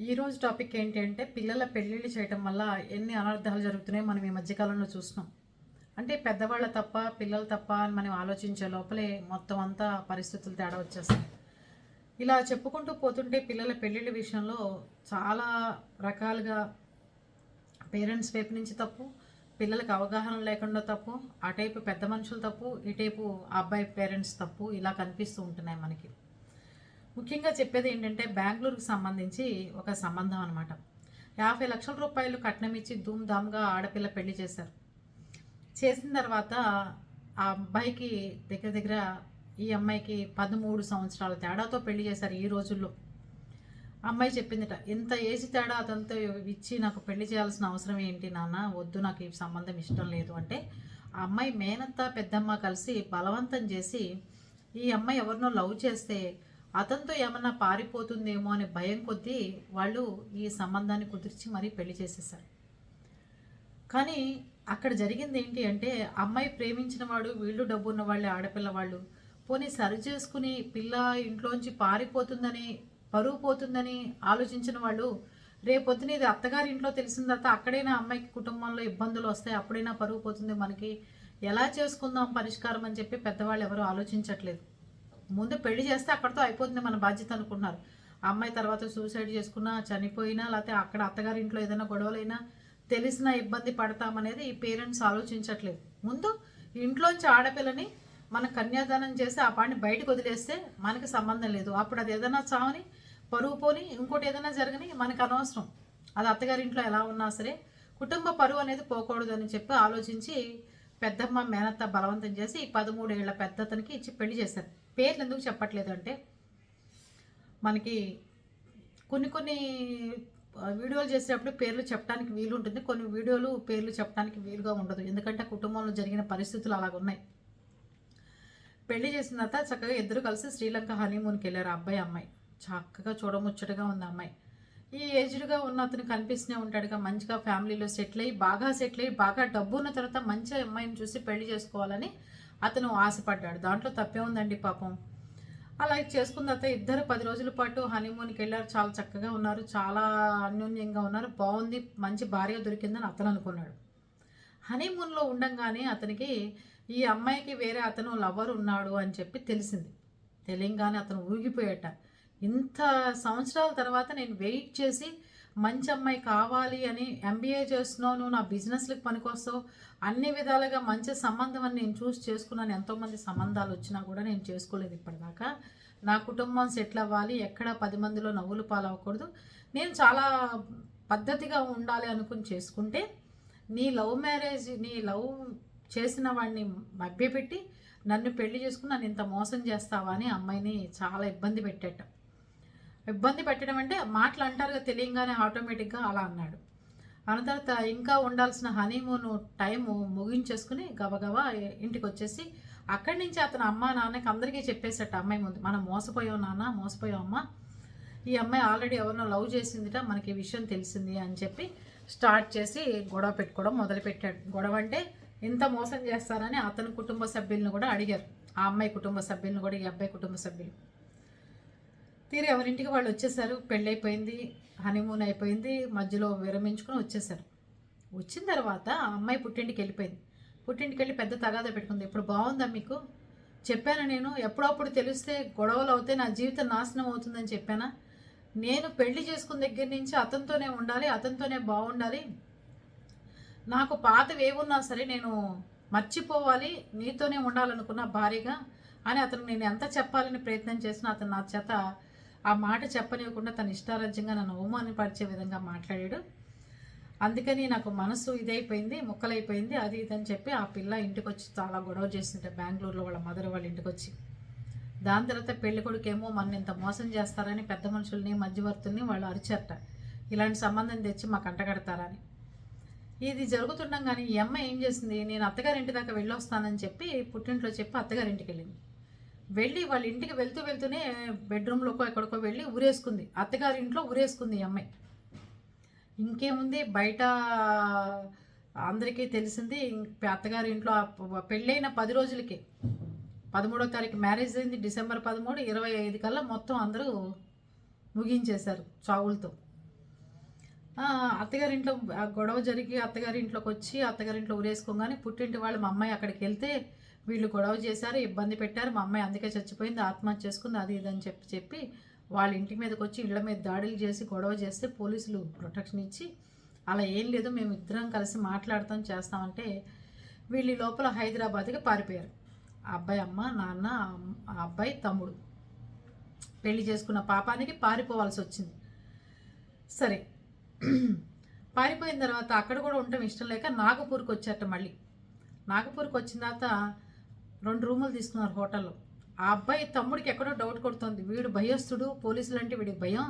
ఈరోజు టాపిక్ ఏంటి అంటే పిల్లల పెళ్ళిళ్ళు చేయటం వల్ల ఎన్ని అనర్థాలు జరుగుతున్నాయో మనం ఈ మధ్యకాలంలో చూస్తున్నాం. అంటే పెద్దవాళ్ళ తప్ప పిల్లలు తప్ప అని మనం ఆలోచించే లోపలే మొత్తం అంతా పరిస్థితులు తేడా వచ్చేస్తాయి. ఇలా చెప్పుకుంటూ పోతుంటే పిల్లల పెళ్ళిళ్ళ విషయంలో చాలా రకాలుగా పేరెంట్స్ వైపు నుంచి తప్పు, పిల్లలకు అవగాహన లేకుండా తప్పు, అటైపు పెద్ద మనుషులు తప్పు, ఇటైపు అబ్బాయి పేరెంట్స్ తప్పు, ఇలా కనిపిస్తూ ఉంటున్నాయి మనకి. ముఖ్యంగా చెప్పేది ఏంటంటే బెంగళూరుకు సంబంధించి ఒక సంబంధం అనమాట. 50 లక్షల రూపాయలు కట్నం ఇచ్చి ధూమ్ధామ్గా ఆడపిల్ల పెళ్లి చేశారు. చేసిన తర్వాత ఆ అబ్బాయికి దగ్గర దగ్గర ఈ అమ్మాయికి 13 సంవత్సరాల తేడాతో పెళ్లి చేశారు ఈ రోజుల్లో. అమ్మాయి చెప్పిందిట, ఇంత ఏజ్ తేడా అతనితో ఇచ్చి నాకు పెళ్లి చేయాల్సిన అవసరం ఏంటి నాన్న, వద్దు నాకు ఈ సంబంధం ఇష్టం లేదు అంటే ఆ అమ్మాయి మేనత్త పెద్దమ్మ కలిసి బలవంతం చేసి ఈ అమ్మాయి ఎవరినో లవ్ చేస్తే అతనితో ఏమన్నా పారిపోతుందేమో అనే భయం కొద్దీ వాళ్ళు ఈ సంబంధాన్ని కుదిర్చి మరీ పెళ్లి చేసేసారు. కానీ అక్కడ జరిగింది ఏంటి అంటే అమ్మాయి ప్రేమించిన వాడు వీళ్ళు డబ్బు ఉన్న వాళ్ళే, ఆడపిల్ల వాళ్ళు పోనీ సరి చేసుకుని పిల్ల ఇంట్లోంచి పారిపోతుందని పరువు పోతుందని ఆలోచించిన వాళ్ళు రేపొద్దున ఇది అత్తగారి ఇంట్లో తెలిసిన తర్వాత అక్కడైనా అమ్మాయికి కుటుంబంలో ఇబ్బందులు వస్తాయి, అప్పుడైనా పరువు పోతుంది, మనకి ఎలా చేసుకుందాం పరిష్కారం అని చెప్పి పెద్దవాళ్ళు ఎవరు ఆలోచించట్లేదు. ముందు పెళ్లి చేస్తే అక్కడితో అయిపోతుంది మన బాధ్యత అనుకున్నారు. అమ్మాయి తర్వాత సూసైడ్ చేసుకున్నా, చనిపోయినా, లేకపోతే అక్కడ అత్తగారి ఇంట్లో ఏదైనా గొడవలైనా తెలిసినా ఇబ్బంది పడతామనేది ఈ పేరెంట్స్ ఆలోచించట్లేదు. ముందు ఇంట్లోంచి ఆడపిల్లని మన కన్యాదానం చేసి ఆ పాడిని బయటకు వదిలేస్తే మనకి సంబంధం లేదు. అప్పుడు అది ఏదైనా చావని, పరువు పోని, ఇంకోటి ఏదైనా జరగని మనకు అనవసరం. అది అత్తగారి ఇంట్లో ఎలా ఉన్నా సరే కుటుంబ పరువు అనేది పోకూడదు అని చెప్పి ఆలోచించి పెద్దమ్మ మేనత్త బలవంతం చేసి 13 ఏళ్ల పెద్దతనికి ఇచ్చి పెళ్లి చేశారు. పేర్లు ఎందుకు చెప్పట్లేదు అంటే మనకి కొన్ని వీడియోలు చేసేటప్పుడు పేర్లు చెప్పడానికి వీలు ఉంటుంది, కొన్ని వీడియోలు పేర్లు చెప్పడానికి వీలుగా ఉండదు. ఎందుకంటే కుటుంబంలో జరిగిన పరిస్థితులు అలాగున్నాయి. పెళ్లి చేసిన తర్వాత చక్కగా ఇద్దరు కలిసి శ్రీలంక హనీమూన్కి వెళ్ళారు. అబ్బాయి అమ్మాయి చక్కగా చూడముచ్చటగా ఉంది అమ్మాయి. ఈ ఏజ్డ్గా ఉన్న అతను కనిపిస్తూనే ఉంటాడుగా, మంచిగా ఫ్యామిలీలో సెటిల్ అయ్యి బాగా డబ్బు ఉన్న తర్వాత మంచి అమ్మాయిని చూసి పెళ్లి చేసుకోవాలని అతను ఆశపడ్డాడు. దాంట్లో తప్పే ఉందండి పాపం. అలా చేసుకున్న తర్వాత ఇద్దరు 10 రోజుల పాటు హనీమూన్కి వెళ్ళారు. చాలా చక్కగా ఉన్నారు, చాలా అన్యోన్యంగా ఉన్నారు, బాగుంది, మంచి భార్య దొరికిందని అతను అనుకున్నాడు. హనీమూన్లో ఉండంగానే అతనికి ఈ అమ్మాయికి వేరే అతను లవర్ ఉన్నాడు అని చెప్పి తెలిసింది. తెలియంగానే అతను ఊగిపోయాట. ఇంత సంవత్సరాల తర్వాత నేను వెయిట్ చేసి మంచి అమ్మాయి కావాలి అని ఎంబీఏ చేస్తున్నాను, నా బిజినెస్లకు పనికొస్తావు, అన్ని విధాలుగా మంచి సంబంధం అని నేను చూసి చేసుకున్నాను. ఎంతోమంది సంబంధాలు వచ్చినా కూడా నేను చేసుకోలేదు ఇప్పటిదాకా. నా కుటుంబం సెటిల్ అవ్వాలి, ఎక్కడ 10 మందిలో నవ్వులు పాలవ్వకూడదు, నేను చాలా పద్ధతిగా ఉండాలి అనుకుని చేసుకుంటే నీ లవ్ చేసిన వాడిని మభ్యపెట్టి నన్ను పెళ్లి చేసుకుని నన్ను ఇంత మోసం చేస్తావా అని అమ్మాయిని చాలా ఇబ్బంది పెట్టడం అంటే మాటలు అంటారుగా, తెలియంగానే ఆటోమేటిక్గా అలా అన్నాడు. అన్న తర్వాత ఇంకా ఉండాల్సిన హనీమూన్ టైము ముగించేసుకుని గబగబా ఇంటికి వచ్చేసి అక్కడి నుంచి అతను అమ్మ నాన్నకి అందరికీ చెప్పేసట అమ్మాయి ముందు, మనం మోసపోయాం నాన్న, మోసపోయాం అమ్మ, ఈ అమ్మాయి ఆల్రెడీ ఎవరినో లవ్ చేసిందిట, మనకి ఈ విషయం తెలిసింది అని చెప్పి స్టార్ట్ చేసి గొడవ పెట్టుకోవడం మొదలుపెట్టాడు. గొడవ అంటే ఇంత మోసం చేస్తారని అతని కుటుంబ సభ్యులను కూడా అడిగారు. ఆ అమ్మాయి కుటుంబ సభ్యులను కూడా ఈ అబ్బాయి కుటుంబ సభ్యులు తీరు ఎవరింటికి వాళ్ళు వచ్చేసారు. పెళ్ళైపోయింది, హనీమూన్ అయిపోయింది, మధ్యలో విరమించుకుని వచ్చేసారు. వచ్చిన తర్వాత ఆ అమ్మాయి పుట్టింటికి వెళ్ళిపోయింది. పుట్టింటికి వెళ్ళి పెద్ద తగాదా పెట్టుకుంది. ఇప్పుడు బాగుందా మీకు, చెప్పాను నేను ఎప్పుడప్పుడు తెలిస్తే గొడవలు అవుతే నా జీవితం నాశనం అవుతుందని చెప్పానా, నేను పెళ్లి చేసుకున్న దగ్గర నుంచి అతనితోనే ఉండాలి, అతనితోనే బాగుండాలి, నాకు పాతవి ఏమున్నా సరే నేను మర్చిపోవాలి, నీతోనే ఉండాలనుకున్న భార్యగా అని అతను నేను ఎంత చెప్పాలని ప్రయత్నం చేసినా అతను నా చేత ఆ మాట చెప్పనివ్వకుండా తన ఇష్టారాజ్యంగా నన్ను అవమానపరిచే విధంగా మాట్లాడాడు. అందుకని నాకు మనసు ఇదైపోయింది, ముక్కలైపోయింది, అది ఇదని చెప్పి ఆ పిల్ల ఇంటికి వచ్చి చాలా గొడవ చేస్తుంటే బెంగళూరులో వాళ్ళ మదర్ వాళ్ళ ఇంటికి వచ్చి. దాని తర్వాత పెళ్లి కొడుకేమో మన ఇంత మోసం చేస్తారని పెద్ద మనుషుల్ని మధ్యవర్తుల్ని వాళ్ళు అరిచారట, ఇలాంటి సంబంధం తెచ్చి మాకు అంటగడతారని. ఇది జరుగుతుండగానే ఈ అమ్మాయి ఏం చేసింది, నేను అత్తగారింటి దాకా వెళ్ళొస్తానని చెప్పి పుట్టింట్లో చెప్పి అత్తగారింటికి వెళ్ళింది. వెళ్ళి వాళ్ళ ఇంటికి వెళ్తూనే బెడ్రూమ్లోకో ఎక్కడికో వెళ్ళి ఊరేసుకుంది, అత్తగారింట్లో ఊరేసుకుంది ఈ అమ్మాయి. ఇంకేముంది, బయట అందరికీ తెలిసింది. అత్తగారి ఇంట్లో పెళ్ళైన 10 రోజులకి 13వ తారీఖు మ్యారేజ్ అయింది, డిసెంబర్ 13, 25 కల్లా మొత్తం అందరూ ముగించేశారు చావులతో. అత్తగారింట్లో గొడవ జరిగి అత్తగారింట్లోకి వచ్చి అత్తగారింట్లో ఊరేసుకోగానే పుట్టింటి వాళ్ళు మా అమ్మాయి అక్కడికి వెళ్తే వీళ్ళు గొడవ చేశారు, ఇబ్బంది పెట్టారు, మా అమ్మాయి అందుకే చచ్చిపోయింది, ఆత్మహత్య చేసుకుంది, అది ఇదని చెప్పి వాళ్ళ ఇంటి మీదకి వచ్చి ఇళ్ల మీద దాడులు చేసి గొడవ చేస్తే పోలీసులు ప్రొటెక్షన్ ఇచ్చి అలా ఏం లేదు మేము ఇద్దరం కలిసి మాట్లాడతాం చేస్తామంటే వీళ్ళు లోపల హైదరాబాద్కి పారిపోయారు. ఆ అబ్బాయి అమ్మ నాన్న, ఆ అబ్బాయి తమ్ముడు పెళ్లి చేసుకున్న పాపానికి పారిపోవాల్సి వచ్చింది. సరే పారిపోయిన తర్వాత అక్కడ కూడా ఉండటం ఇష్టం లేక నాగపూర్కి వచ్చారట. మళ్ళీ నాగపూర్కి వచ్చిన తర్వాత 2 రూములు తీసుకున్నారు హోటల్లో. ఆ అబ్బాయి తమ్ముడికి ఎక్కడో డౌట్ కొడుతుంది, వీడు భయస్తుడు, పోలీసులు అంటే వీడికి భయం,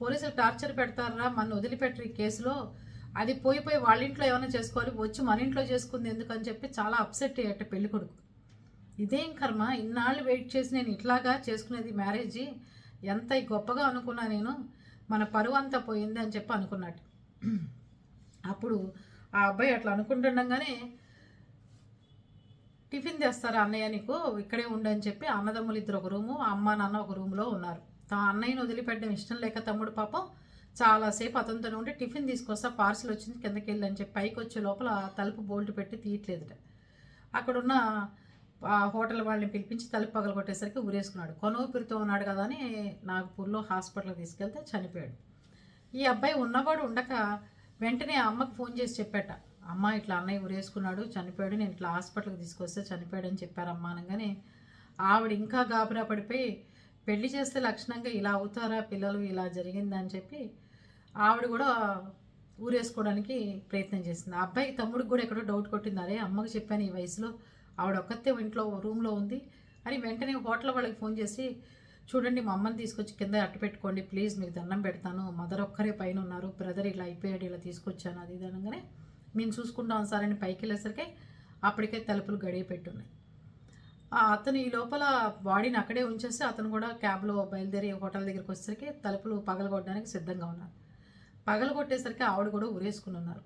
పోలీసులు టార్చర్ పెడతారా, మన వదిలిపెట్టరు ఈ కేసులో, అది పోయి వాళ్ళ ఇంట్లో ఏమైనా చేసుకోవాలి, వచ్చి మన ఇంట్లో చేసుకుంది ఎందుకని చెప్పి చాలా అప్సెట్ అయ్యట పెళ్లి కొడుకు. ఇదేం కర్మ, ఇన్నాళ్ళు వెయిట్ చేసి నేను ఇట్లాగా చేసుకునేది మ్యారేజీ, ఎంత గొప్పగా అనుకున్నా నేను, మన పరువు అంతా పోయింది అని చెప్పి అనుకున్నట్టు. అప్పుడు ఆ అబ్బాయి అట్లా అనుకుంటుండగానే టిఫిన్ తెస్తారా అన్నయ్య నీకు, ఇక్కడే ఉండని చెప్పి అన్నదమ్ములు ఇద్దరు ఒక రూము, అమ్మ నాన్న ఒక రూమ్లో ఉన్నారు. అన్నయ్యను వదిలిపెట్టడం ఇష్టం లేక తమ్ముడు పాపం చాలాసేపు అతనితో ఉండి టిఫిన్ తీసుకొస్తా పార్సిల్ వచ్చింది కిందకి వెళ్ళి అని చెప్పి పైకి వచ్చే లోపల తలుపు బోల్ట్ పెట్టి తీయట్లేదుట. అక్కడున్న హోటల్ వాళ్ళని పిలిపించి తలుపు పగలగొట్టేసరికి ఊరేసుకున్నాడు. కొనూపిరితో ఉన్నాడు కదా అని నాగపూర్లో హాస్పిటల్కి తీసుకెళ్తే చనిపోయాడు. ఈ అబ్బాయి ఉన్నవాడు ఉండక వెంటనే అమ్మకు ఫోన్ చేసి చెప్పాట, అమ్మ ఇట్లా అన్నయ్య ఊరేసుకున్నాడు చనిపోయాడు, నేను ఇట్లా హాస్పిటల్కి తీసుకొస్తే చనిపోయాడని చెప్పారమ్మా అనగానే ఆవిడ ఇంకా గాబరా పడిపోయి పెళ్లి చేస్తే లక్షణంగా ఇలా అవుతారా పిల్లలు, ఇలా జరిగిందని చెప్పి ఆవిడ కూడా ఊరేసుకోవడానికి ప్రయత్నం చేసింది. ఆ అబ్బాయికి తమ్ముడికి కూడా ఎక్కడో డౌట్ కొట్టింది, అరే అమ్మకి చెప్పాను ఈ వయసులో ఆవిడ ఒక్కతే ఇంట్లో రూమ్లో ఉంది అని వెంటనే హోటల్ వాళ్ళకి ఫోన్ చేసి చూడండి మా అమ్మని తీసుకొచ్చి కింద అట్టు పెట్టుకోండి ప్లీజ్, మీకు దండం పెడతాను, మదర్ ఒక్కరే పైన ఉన్నారు, బ్రదర్ ఇలా అయిపోయాడు, ఇలా తీసుకొచ్చాను అది ఇది అనగానే మేము చూసుకుంటాం సార్ అని పైకి వెళ్ళేసరికి అప్పటికే తలుపులు గడియ పెట్టున్నాయి. అతను ఈ లోపల బాడీని అక్కడే ఉంచేసి అతను కూడా క్యాబ్లో బయలుదేరి హోటల్ దగ్గరికి వచ్చేసరికి తలుపులు పగలగొట్టడానికి సిద్ధంగా ఉన్నారు. పగలగొట్టేసరికి ఆవిడ కూడా ఉరేసుకుని ఉన్నారు.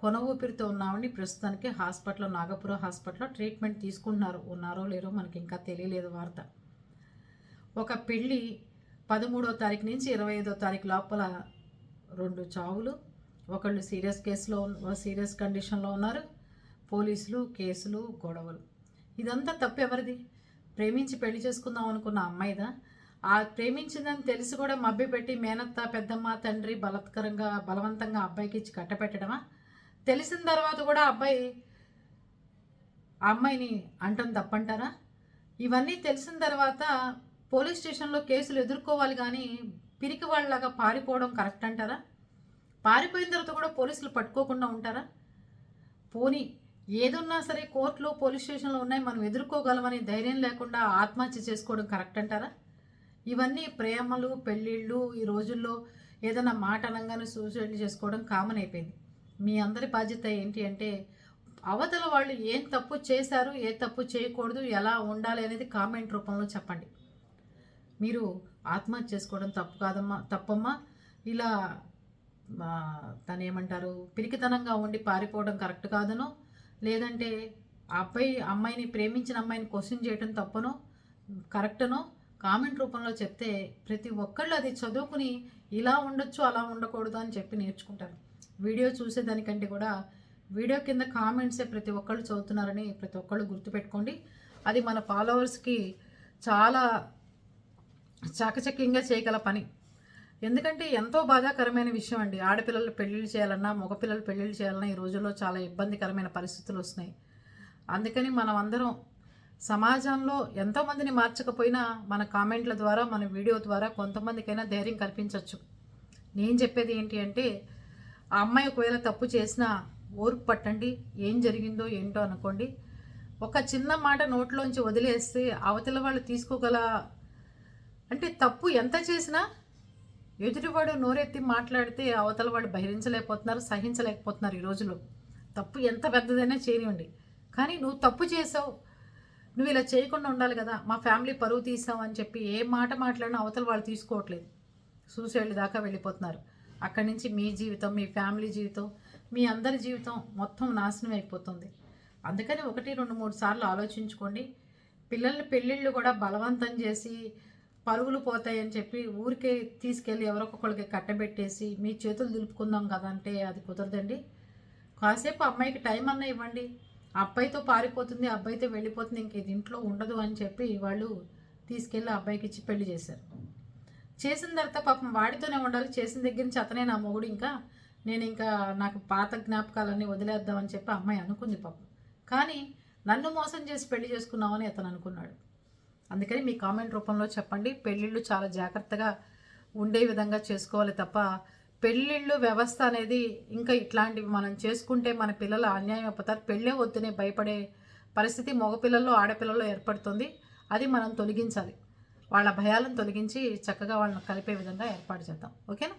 కొన ఊపిరితో ఉన్నామని ప్రస్తుతానికి హాస్పిటల్లో నాగపురం హాస్పిటల్లో ట్రీట్మెంట్ తీసుకుంటున్నారు. ఉన్నారో లేరో మనకి ఇంకా తెలియలేదు వార్త. ఒక పెళ్ళి 13వ తారీఖు నుంచి 25వ తారీఖు లోపల 2 చావులు, ఒకళ్ళు సీరియస్ కండిషన్లో ఉన్నారు, పోలీసులు కేసులు గొడవలు. ఇదంతా తప్పు ఎవరిది? ప్రేమించి పెళ్లి చేసుకుందాం అనుకున్న అమ్మాయిదా? ఆ ప్రేమించిందని తెలిసి కూడా మభ్యపెట్టి మేనత్త పెద్దమ్మ తండ్రి బలవంతంగా అబ్బాయికి ఇచ్చి కట్టపెట్టడమా? తెలిసిన తర్వాత కూడా అమ్మాయిని అంటం తప్పంటారా? ఇవన్నీ తెలిసిన తర్వాత పోలీస్ స్టేషన్లో కేసులు ఎదుర్కోవాలి కానీ పిరికి వాళ్ళలాగా పారిపోవడం కరెక్ట్ అంటారా? పారిపోయిన తర్వాత కూడా పోలీసులు పట్టుకోకుండా ఉంటారా? పోనీ ఏదున్నా సరే కోర్టులో పోలీస్ స్టేషన్లో ఉన్నాయి, మనం ఎదుర్కోగలమని ధైర్యం లేకుండా ఆత్మహత్య చేసుకోవడం కరెక్ట్ అంటారా? ఇవన్నీ ప్రేమలు పెళ్ళిళ్ళు ఈ రోజుల్లో ఏదైనా మాట అనగానే సూసైడ్ చేసుకోవడం కామన్ అయిపోయింది. మీ అందరి బాధ్యత ఏంటి అంటే అవతల వాళ్ళు ఏం తప్పు చేశారు, ఏ తప్పు చేయకూడదు, ఎలా ఉండాలి అనేది కామెంట్ రూపంలో చెప్పండి. మీరు ఆత్మహత్య చేసుకోవడం తప్పమ్మా, ఇలా తను ఏమంటారు పిరికితనంగా ఉండి పారిపోవడం కరెక్ట్ కాదనో, లేదంటే అమ్మాయిని ప్రేమించిన అమ్మాయిని క్వశ్చన్ చేయడం తప్పనో కరెక్టనో కామెంట్ రూపంలో చెప్తే ప్రతి ఒక్కళ్ళు అది చదువుకుని ఇలా ఉండొచ్చు అలా ఉండకూడదు అని చెప్పి నేర్చుకుంటారు. వీడియో చూసేదానికంటే కూడా వీడియో కింద కామెంట్సే ప్రతి ఒక్కళ్ళు చదువుతున్నారని ప్రతి ఒక్కళ్ళు గుర్తుపెట్టుకోండి. అది మన ఫాలోవర్స్కి చాలా చాకచక్యంగా చేయగల పని. ఎందుకంటే ఎంతో బాధాకరమైన విషయం అండి. ఆడపిల్లలు పెళ్ళిళ్ళు చేయాలన్నా మగపిల్లలు పెళ్ళిళ్ళు చేయాలన్నా ఈ రోజుల్లో చాలా ఇబ్బందికరమైన పరిస్థితులు వస్తున్నాయి. అందుకని మనం అందరం సమాజంలో ఎంతోమందిని మార్చకపోయినా మన కామెంట్ల ద్వారా మన వీడియో ద్వారా కొంతమందికైనా ధైర్యం కల్పించవచ్చు. నేను చెప్పేది ఏంటి అంటే ఆ అమ్మాయి ఒకవేళ తప్పు చేసినా ఓర్పు పట్టండి, ఏం జరిగిందో ఏంటో అనుకోండి. ఒక చిన్న మాట నోట్లోంచి వదిలేస్తే అవతల వాళ్ళు తీసుకోగల అంటే తప్పు ఎంత చేసినా ఎదుటివాడు నోరెత్తి మాట్లాడితే అవతల వాడు భరించలేకపోతున్నారు, సహించలేకపోతున్నారు. ఈ రోజుల్లో తప్పు ఎంత పెద్దదైనా చేయనివ్వండి, కానీ నువ్వు తప్పు చేసావు, నువ్వు ఇలా చేయకుండా ఉండాలి కదా, మా ఫ్యామిలీ పరువు తీసావు అని చెప్పి ఏ మాట మాట్లాడినా అవతల వాళ్ళు తీసుకోవట్లేదు, సూసైడ్ దాకా వెళ్ళిపోతున్నారు. అక్కడి నుంచి మీ జీవితం, మీ ఫ్యామిలీ జీవితం, మీ అందరి జీవితం మొత్తం నాశనం అయిపోతుంది. అందుకని 1, 2, 3 సార్లు ఆలోచించుకోండి. పిల్లల్ని పెళ్ళిళ్ళు కూడా బలవంతం చేసి పరుగులు పోతాయని చెప్పి ఊరికే తీసుకెళ్ళి ఎవరొకరికి కట్టబెట్టేసి మీ చేతులు దులుపుకుందాం కదా అంటే అది కుదరదండి. కాసేపు అమ్మాయికి టైం అన్నా ఇవ్వండి. అబ్బాయితో పారిపోతుంది, అబ్బాయితో వెళ్ళిపోతుంది, ఇంక ఇది ఇంట్లో ఉండదు అని చెప్పి వాళ్ళు తీసుకెళ్ళి అబ్బాయికి ఇచ్చి పెళ్లి చేశారు. చేసిన తర్వాత పాపం వాడితోనే ఉండాలి. చేసిన దగ్గర నుంచి అతనే నా మొగుడు, ఇంకా నేను ఇంకా నాకు పాత జ్ఞాపకాలన్నీ వదిలేద్దామని చెప్పి అమ్మాయి అనుకుంది పాపం. కానీ నన్ను మోసం చేసి పెళ్లి చేసుకున్నామని అతను అనుకున్నాడు. అందుకని మీ కామెంట్ రూపంలో చెప్పండి. పెళ్ళిళ్ళు చాలా జాగ్రత్తగా ఉండే విధంగా చేసుకోవాలి తప్ప పెళ్ళిళ్ళు వ్యవస్థ అనేది ఇంకా ఇట్లాంటివి మనం చేసుకుంటే మన పిల్లలు అన్యాయం అయిపోతారు. పెళ్ళే వద్దునే భయపడే పరిస్థితి మగపిల్లల్లో ఆడపిల్లల్లో ఏర్పడుతుంది. అది మనం తొలగించాలి. వాళ్ళ భయాలను తొలగించి చక్కగా వాళ్ళని కలిపే విధంగా ఏర్పాటు చేద్దాం. ఓకేనా?